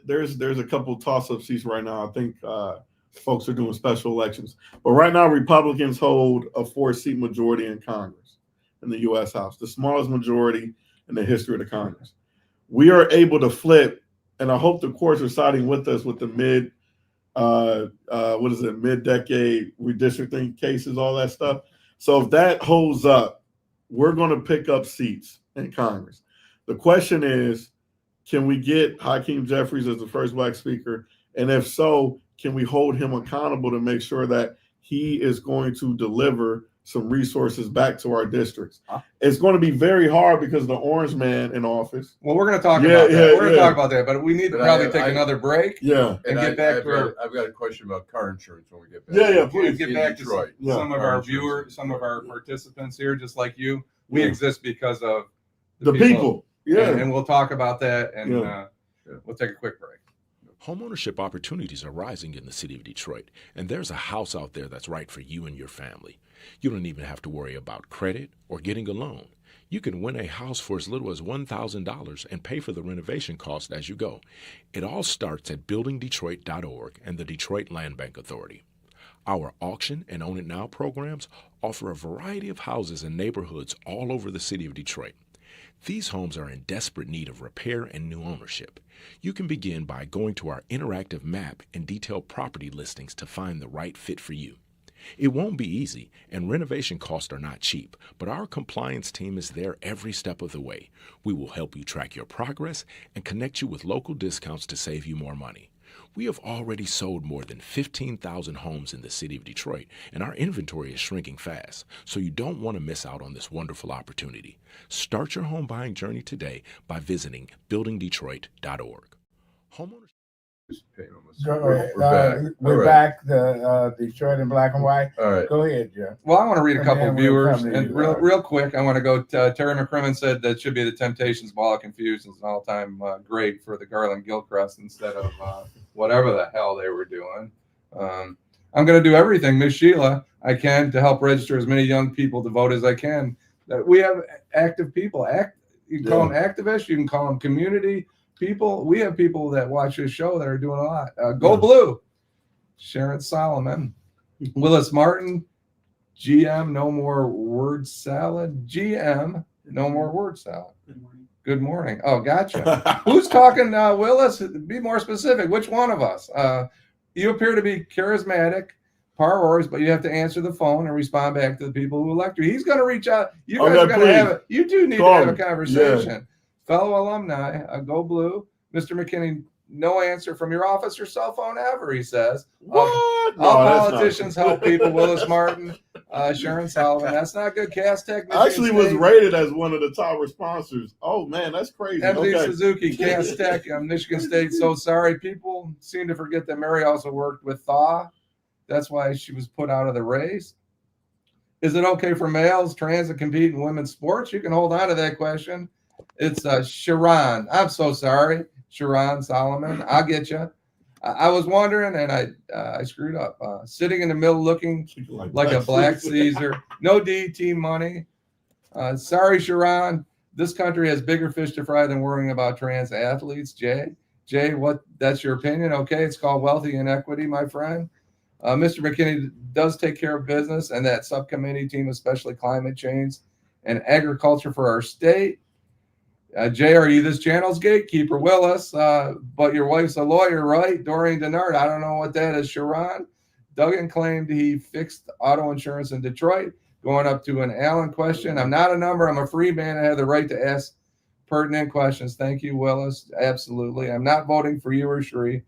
There's a couple toss-up seats right now. I think folks are doing special elections. But right now, Republicans hold a 4-seat majority in Congress, in the U.S. House, the smallest majority in the history of the Congress. We are able to flip, and I hope the courts are siding with us with the mid-decade redistricting cases, all that stuff. So if that holds up, we're going to pick up seats in Congress. The question is, can we get Hakeem Jeffries as the first Black speaker? And if so, can we hold him accountable to make sure that he is going to deliver some resources back to our districts? It's going to be very hard because the orange man in office. Well, we're going to talk about that. We're going to talk about that, but we need to probably take another break. Yeah. And get back to I've got a question about car insurance when we get back. Yeah, please. Get back to some of our viewers, some of our participants here, just like you. We exist because of the people. Yeah. And we'll talk about that, and we'll take a quick break. Homeownership opportunities are rising in the city of Detroit, and there's a house out there that's right for you and your family. You don't even have to worry about credit or getting a loan. You can win a house for as little as $1,000 and pay for the renovation cost as you go. It all starts at buildingdetroit.org and the Detroit Land Bank Authority. Our auction and Own It Now programs offer a variety of houses and neighborhoods all over the city of Detroit. These homes are in desperate need of repair and new ownership. You can begin by going to our interactive map and detailed property listings to find the right fit for you. It won't be easy, and renovation costs are not cheap, but our compliance team is there every step of the way. We will help you track your progress and connect you with local discounts to save you more money. We have already sold more than 15,000 homes in the city of Detroit, and our inventory is shrinking fast, so you don't want to miss out on this wonderful opportunity. Start your home buying journey today by visiting buildingdetroit.org. Homeowners Go ahead. We're We're back. back to Detroit in black and white. All right. Go ahead, Jeff. Well, I want to read a And couple then of we'll viewers, come to and you, real quick, I want to go. Terry McCrimmon said that should be the Temptations' Ball of Confusion. It's an all-time great for the Garlin Gilchrist instead of whatever the hell they were doing. I'm going to do everything, Miss Sheila, I can to help register as many young people to vote as I can. We have active people. You can call them activists. You can call them community people. We have people that watch this show that are doing a lot. Go Blue. Sharon Solomon. Willis Martin. GM, no more word salad. GM, no more word salad. Good morning. Good morning. Oh, gotcha. Who's talking, Willis? Be more specific. Which one of us? You appear to be charismatic, powers, but you have to answer the phone and respond back to the people who elect you. He's going to reach out. You guys are going to have it. You do need to have a conversation. Yeah. Fellow alumni, Go Blue. Mr. McKinney, no answer from your office or cell phone ever, he says. What? All politicians help people. Willis Martin, Sharon Solomon. That's not good. Castech actually was rated as one of the top sponsors. Oh, man, that's crazy. MD Suzuki, Castech, Michigan State. So sorry. People seem to forget that Mary also worked with Thaw. That's why she was put out of the race. Is it okay for males, trans, to compete in women's sports? You can hold on to that question. It's Sharon. I'm so sorry, Sharon Solomon. I'll get you. I was wondering, and I screwed up. Sitting in the middle looking like a black Caesar. No DT money. Sorry, Sharon. This country has bigger fish to fry than worrying about trans athletes. Jay, that's your opinion? Okay, it's called wealthy inequity, my friend. Mr. McKinney does take care of business, and that subcommittee team, especially climate change and agriculture for our state. Jay, are you this channel's gatekeeper? Willis, but your wife's a lawyer, right? Doreen Denard, I don't know what that is. Sharon, Duggan claimed he fixed auto insurance in Detroit. Going up to an Allan question. I'm not a number. I'm a free man. I have the right to ask pertinent questions. Thank you, Willis. Absolutely. I'm not voting for you or Shri.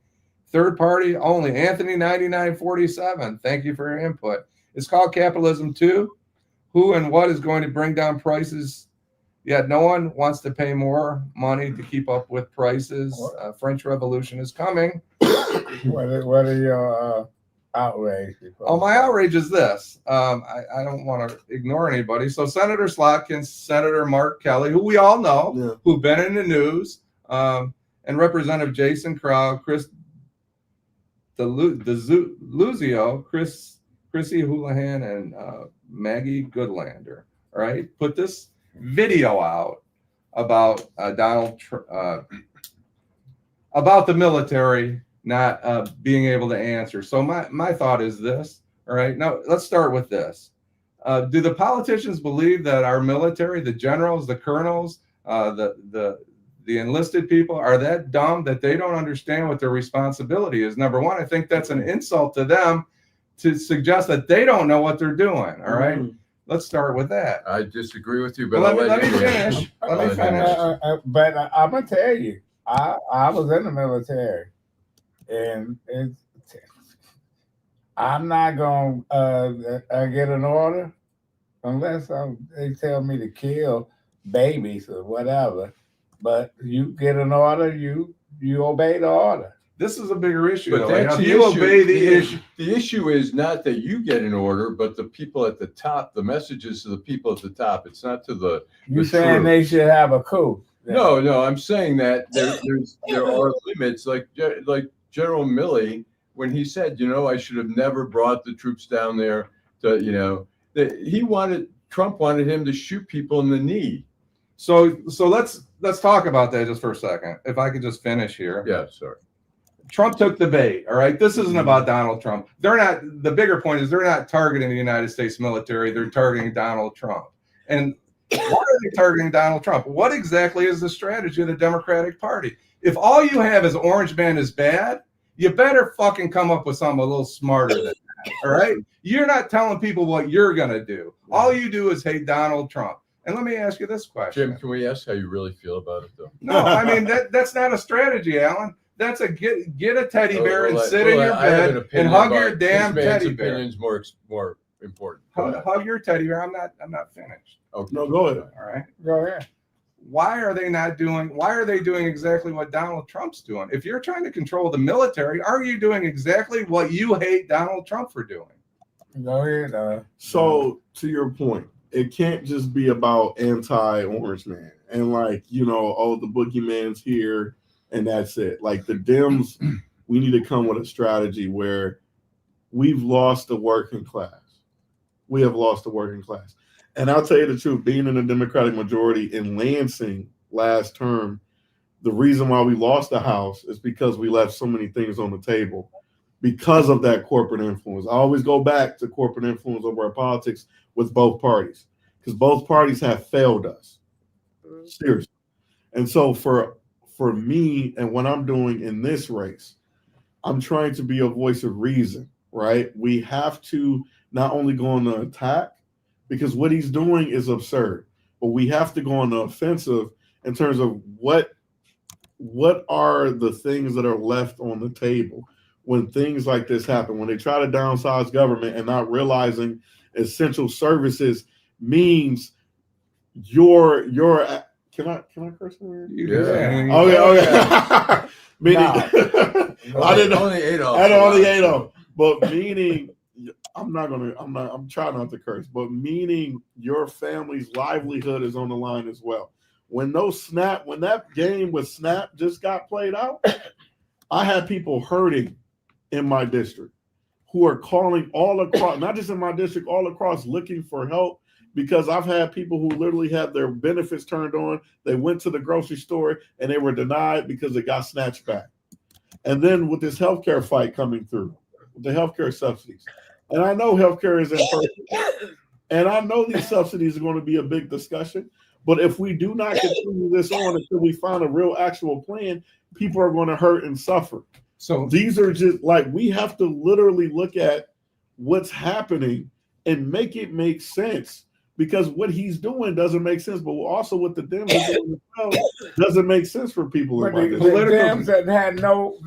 Third party only. Anthony 9947. Thank you for your input. It's called capitalism too. Who and what is going to bring down prices? Yet no one wants to pay more money to keep up with prices. French Revolution is coming. What are your outrage? Oh, my outrage is this. I don't want to ignore anybody. So Senator Slotkins, Senator Mark Kelly, who we all know, who've been in the news, and Representative Jason Crow, Chris Luzio, Chrissy Houlihan, and Maggie Goodlander. All right, put this video out about about the military not being able to answer. So my thought is this. All right, now let's start with this. Do the politicians believe that our military, the generals, the colonels, the enlisted people are that dumb that they don't understand what their responsibility is? Number one, I think that's an insult to them to suggest that they don't know what they're doing. All right. Let's start with that. I disagree with you, but let me finish. Let me finish. But I'm gonna tell you, I was in the military, and I'm not gonna get an order unless they tell me to kill babies or whatever. But you get an order, you obey the order. This is a bigger issue. But that's the issue. Obey the issue. The issue is not that you get an order, but the people at the top. The messages to the people at the top. It's not to the. You saying they should have a coup? No, I'm saying that there are limits. Like General Milley, when he said, I should have never brought the troops down there. Trump wanted him to shoot people in the knee. So let's talk about that just for a second. If I could just finish here. Yeah, sorry. Trump took the bait. All right. This isn't about Donald Trump. The bigger point is they're not targeting the United States military. They're targeting Donald Trump. And why are they targeting Donald Trump? What exactly is the strategy of the Democratic Party? If all you have is Orange Man is bad, you better fucking come up with something a little smarter than that. All right. You're not telling people what you're going to do. All you do is hate Donald Trump. And let me ask you this question. Jim, can we ask how you really feel about it, though? No, I mean, that's not a strategy, Alan. That's a get a teddy bear and sit in your bed and hug your damn teddy bear. Opinion's more important. Hug your teddy bear. I'm not finished. Okay. No, go ahead. All right. Go ahead. why are they doing exactly what Donald Trump's doing? If you're trying to control the military, are you doing exactly what you hate Donald Trump for doing? Go ahead. So to your point, it can't just be about anti-Orange Man and like, you know, oh, the boogeyman's here and that's it. Like the Dems, we need to come with a strategy where we've lost the working class. We have lost the working class. And I'll tell you the truth, being in the Democratic majority in Lansing last term, the reason why we lost the House is because we left so many things on the table because of that corporate influence. I always go back to corporate influence over our politics with both parties because both parties have failed us. Seriously. And so for me and what I'm doing in this race, I'm trying to be a voice of reason, right? We have to not only go on the attack because what he's doing is absurd, but we have to go on the offensive in terms of what are the things that are left on the table when things like this happen, when they try to downsize government and not realizing essential services means your can I curse here? Yeah. Okay. Meaning I didn't know only Adolph. I only Adolph. But meaning I'm trying not to curse, but meaning your family's livelihood is on the line as well. When that game with Snap just got played out, I had people hurting in my district who are calling all across, not just in my district, all across looking for help because I've had people who literally had their benefits turned on. They went to the grocery store and they were denied because it got snatched back. And then with this healthcare fight coming through, with the healthcare subsidies, and I know healthcare is imperfect, and I know these subsidies are going to be a big discussion. But if we do not continue this on until we find a real actual plan, people are going to hurt and suffer. So these are just like, we have to literally look at what's happening and make it make sense because what he's doing doesn't make sense. But also what the Dems are doing as well doesn't make sense for people. But the Dems that had no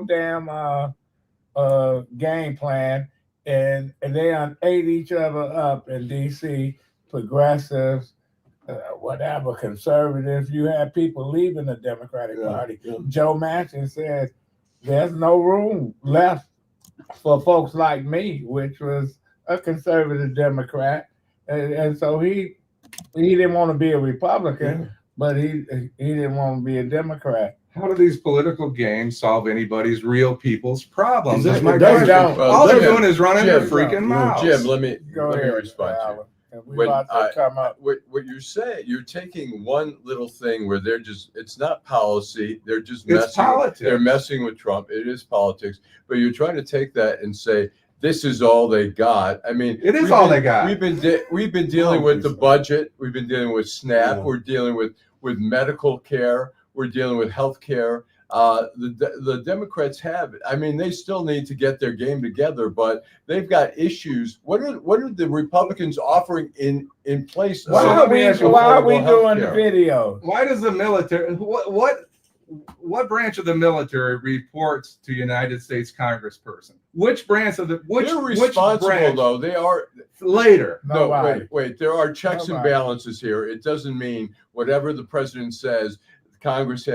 damn game plan, and they ate each other up in D.C., progressives, whatever, conservatives. You had people leaving the Democratic Party. Yeah. Joe Manchin said there's no room left for folks like me, which was a conservative Democrat, and so he didn't want to be a Republican, but he didn't want to be a Democrat. How do these political games solve anybody's real people's problems? That's my question. All they're doing is running their freaking mouths. Jim, let me respond to you. What you're saying, you're taking one little thing where it's not policy, they're just messing with Trump. It is politics, but you're trying to take that and say this is all they got. I mean, it is all they got. We've been dealing with the budget, we've been dealing with SNAP, we're dealing with medical care, we're dealing with health care. The Democrats have it. I mean, they still need to get their game together, but they've got issues. What are the Republicans offering in place? Why are we doing the video? Why does the military? What branch of the military reports to United States Congressperson? Which branch of the they're responsible though? They are later. No, wait. There are checks and balances here. It doesn't mean whatever the president says. Congress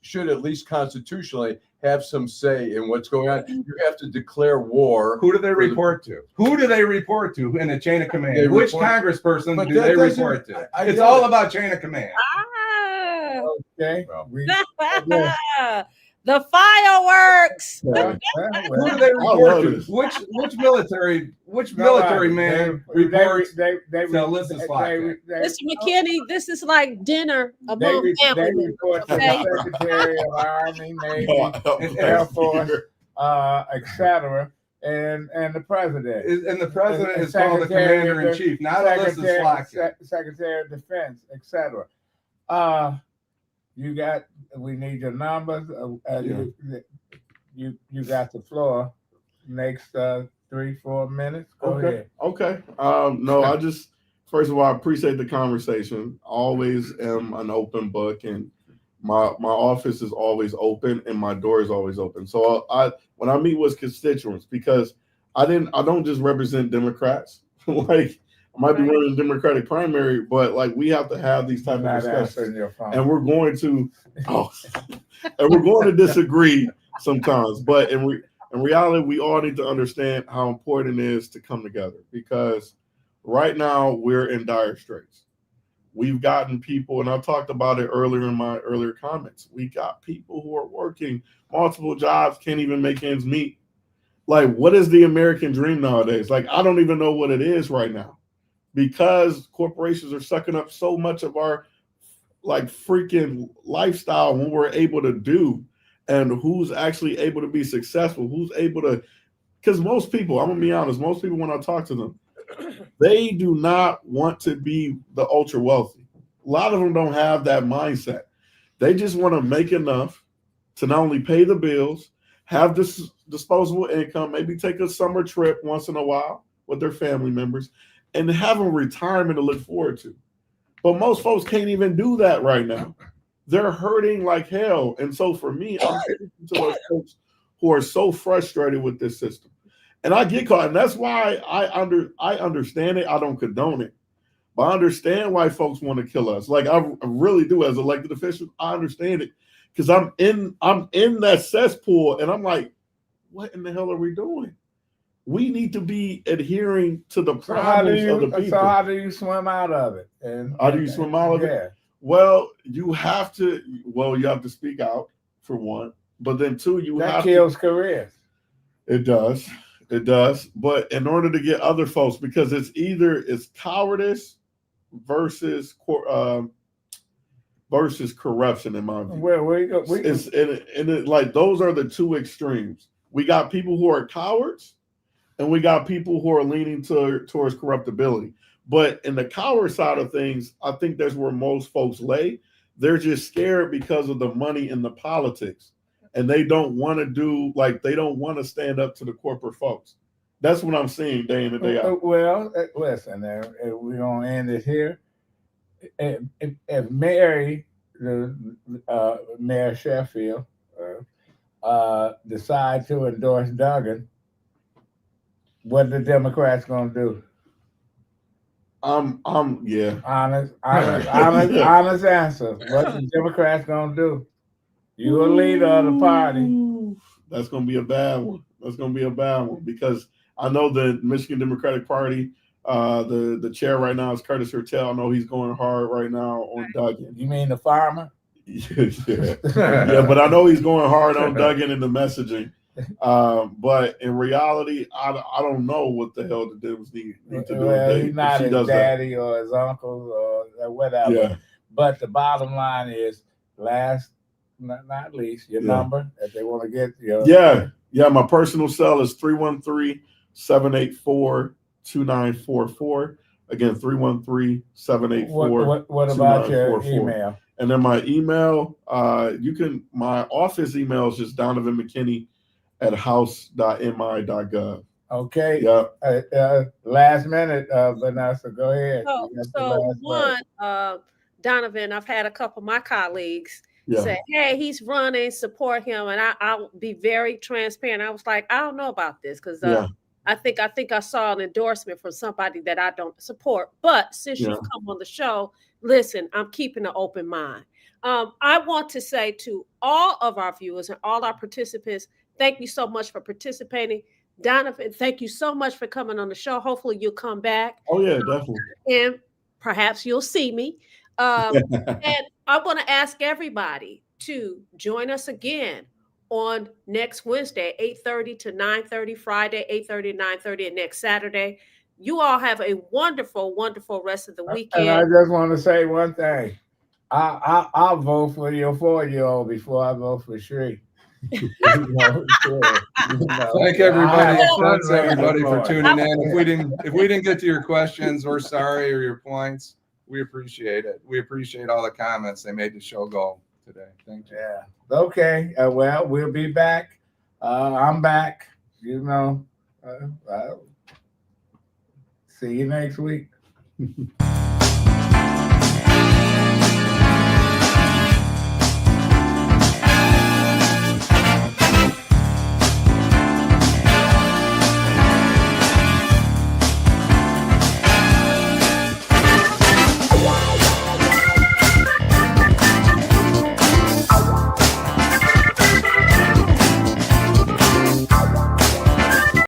should at least constitutionally have some say in what's going on. You have to declare war. Who do they report to? Who do they report to in the chain of command? Which congressperson do they report to? It's all about chain of command. Okay. The fireworks. Who do they report to? Which military man reports to Alyssa Slack? Mr. McKinney, this is like dinner among family. They report to the Secretary of Army, Navy, Air Force, etc., and the president. And the president is called the commander in chief, not Alyssa Slack. Secretary of Defense, etc. We need your numbers. You got the floor. Next 3-4 minutes. Go ahead. Okay. No, first of all, I appreciate the conversation. Always am an open book, and my office is always open, and my door is always open. So when I meet with constituents, because I don't just represent Democrats. Like I might be running a Democratic primary, but like we have to have these type of discussions, and we're going to, and we're going to disagree sometimes. But in reality, we all need to understand how important it is to come together, because right now we're in dire straits. We've gotten people, and I talked about it earlier in my earlier comments. We got people who are working multiple jobs, can't even make ends meet. Like, what is the American dream nowadays? Like, I don't even know what it is right now, because corporations are sucking up so much of our like freaking lifestyle, when we're able to do, and who's actually able to be successful, who's able to, because most people, I'm gonna be honest, most people, when I talk to them, they do not want to be the ultra wealthy. A lot of them don't have that mindset. They just want to make enough to not only pay the bills, have this disposable income, maybe take a summer trip once in a while with their family members, and have a retirement to look forward to. But most folks can't even do that right now. They're hurting like hell. And so for me, I'm speaking to those folks who are so frustrated with this system. And I get caught, and that's why I understand it. I don't condone it, but I understand why folks want to kill us. Like I really do, as elected officials, I understand it, because I'm in that cesspool, and I'm like, what in the hell are we doing? We need to be adhering to the problems of the people. So how do you swim out of it? And how do you swim out of it? Well, you have to speak out, for one, but then two, that kills careers. It does. It does. But in order to get other folks, because it's cowardice versus corruption, in my view. Like those are the two extremes. We got people who are cowards, and we got people who are leaning towards corruptibility. But in the coward side of things, I think that's where most folks lay. They're just scared because of the money and the politics. And they don't want to they don't want to stand up to the corporate folks. That's what I'm seeing day in and day out. Well, listen, we're going to end it here. If Mary, Mayor Sheffield, decide to endorse Duggan, what the Democrats going to do? Yeah. Honest answer. What the Democrats going to do? You a leader of the party. That's going to be a bad one. Because I know the Michigan Democratic Party, the chair right now is Curtis Hertel. I know he's going hard right now on Duggan. You mean the farmer? Yeah, but I know he's going hard on Duggan in the messaging. But in reality, I don't know what the hell the Dems need to do. Well, he's not his daddy or his uncle or whatever. Yeah. But the bottom line is, last not least, your number, if they want to get your my personal cell is 313-784-2944. Again, 313-784. What about your email? And then my email, my office email is just Donavan McKinney at house.mi.gov. Okay. Yeah. Last minute, Vanessa, go ahead. So Donavan, I've had a couple of my colleagues say, hey, he's running, support him. And I'll be very transparent. I was like, I don't know about this, because I think I saw an endorsement from somebody that I don't support. But since you've come on the show, listen, I'm keeping an open mind. I want to say to all of our viewers and all our participants, thank you so much for participating. Donavan, thank you so much for coming on the show. Hopefully you'll come back. Oh, yeah, definitely. And perhaps you'll see me. And I want to ask everybody to join us again on next Wednesday, 8:30 to 9:30, Friday, 8:30 to 9:30, and next Saturday. You all have a wonderful, wonderful rest of the weekend. And I just want to say one thing. I'll vote for your 4-year-old before I vote for Shri. Thank everybody. Thanks everybody for tuning in. If we didn't get to your questions, we're sorry, or your points. We appreciate it. We appreciate all the comments. They made the show go today. Thank you. Yeah. Okay. Well, we'll be back. I'm back. See you next week.